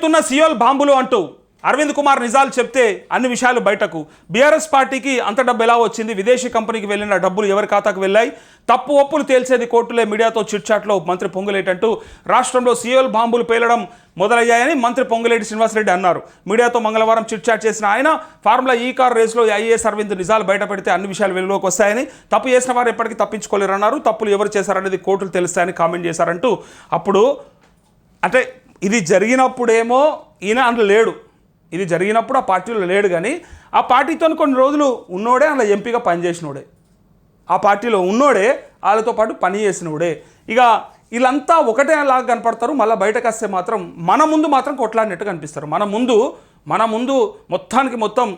Seoul బాంబులు అంటూ అరవింద్ కుమార్ నిజాలు చెప్తే అన్ని విషయాలు బయటకు. బీఆర్ఎస్ పార్టీకి అంత డబ్బు ఎలా వచ్చింది, విదేశీ కంపెనీకి వెళ్ళిన డబ్బులు ఎవరి ఖాతాకు వెళ్ళాయి, తప్పు ఒప్పులు తేల్చేది కోర్టులే, మీడియాతో చిట్చాట్లో మంత్రి పొంగులేటి అంటూ రాష్ట్రంలో సియోల్ బాంబులు పేలడం మొదలయ్యాయని మంత్రి పొంగులేటి శ్రీనివాసరెడ్డి అన్నారు. మీడియాతో మంగళవారం చిట్చాట్ చేసిన ఆయన ఫార్ములా ఈ కార్ రేసులో ఐఏఎస్ అరవింద్ నిజాలు బయట పెడితే అన్ని విషయాలు వెలుగులోకి వస్తాయని, తప్పు చేసిన వారు ఎప్పటికీ తప్పించుకోలేరన్నారు. తప్పులు ఎవరు చేశారనేది కోర్టులు తెలుస్తాయని కామెంట్ చేశారంటూ, అప్పుడు అంటే ఇది జరిగినప్పుడేమో ఈయన అందులో లేడు, ఇది జరిగినప్పుడు ఆ పార్టీలో లేడు, కానీ ఆ పార్టీతో కొన్ని రోజులు ఉన్నోడే, అలా ఎంపీగా పనిచేసినోడే, ఆ పార్టీలో ఉన్నోడే, వాళ్ళతో పాటు పని చేసినోడే. ఇక వీళ్ళంతా ఒకటే లాగా కనపడతారు. మళ్ళీ బయటకు వస్తే మాత్రం మన ముందు మాత్రం కొట్లాడినట్టు కనిపిస్తారు. మన ముందు మొత్తానికి మొత్తం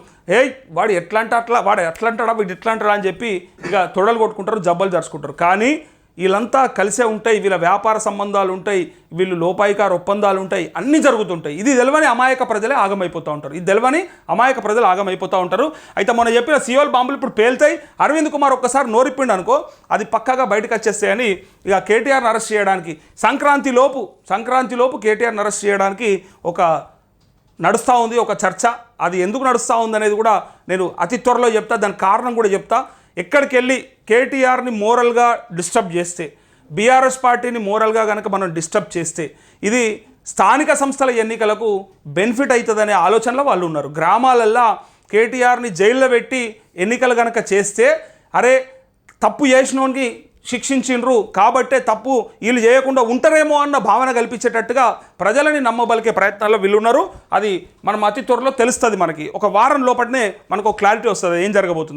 వాడు ఎట్లా అంటే అట్లా, వాడు ఎట్లా అంటాడా, వీడు ఎట్లా అంటాడా అని చెప్పి ఇక తొడలు కొట్టుకుంటారు, జబ్బలు జరుచుకుంటారు. కానీ వీళ్ళంతా కలిసే ఉంటాయి, వీళ్ళ వ్యాపార సంబంధాలు ఉంటాయి, వీళ్ళు లోపాయికార ఒప్పందాలు ఉంటాయి, అన్నీ జరుగుతుంటాయి. ఇది తెలవని అమాయక ప్రజలే ఆగమైపోతూ ఉంటారు. ఇది తెలవని అమాయక ప్రజలు ఆగమైపోతూ ఉంటారు. అయితే మొన్న చెప్పిన సియోల్ బాంబులు ఇప్పుడు పేలుతాయి, అరవింద్ కుమార్ ఒక్కసారి నోరిప్పిండు అనుకో, అది పక్కాగా బయటకు వచ్చేస్తాయని ఇక కేటీఆర్ని అరెస్ట్ చేయడానికి సంక్రాంతి లోపు కేటీఆర్ని అరెస్ట్ చేయడానికి ఒక నడుస్తూ ఉంది ఒక చర్చ. అది ఎందుకు నడుస్తూ ఉంది అనేది కూడా నేను అతి త్వరలో చెప్తా, దాని కారణం కూడా చెప్తా. ఎక్కడికి వెళ్ళి కేటీఆర్ని మోరల్గా డిస్టర్బ్ చేస్తే, బీఆర్ఎస్ పార్టీని మోరల్గా కనుక మనం డిస్టర్బ్ చేస్తే, ఇది స్థానిక సంస్థల ఎన్నికలకు బెనిఫిట్ అవుతుందనే ఆలోచనలో వాళ్ళు ఉన్నారు. గ్రామాలల్లో కేటీఆర్ని జైల్లో పెట్టి ఎన్నికలు కనుక చేస్తే, అరే తప్పు చేసినోనికి శిక్షించిండ్రు కాబట్టే తప్పు వీళ్ళు చేయకుండా ఉంటారేమో అన్న భావన కల్పించేటట్టుగా ప్రజలని నమ్మబలికే ప్రయత్నాల్లో వీళ్ళు ఉన్నారు. అది మనం అతి త్వరలో తెలుస్తుంది. మనకి ఒక వారం లోపలనే మనకు క్లారిటీ వస్తుంది ఏం జరగబోతుంది.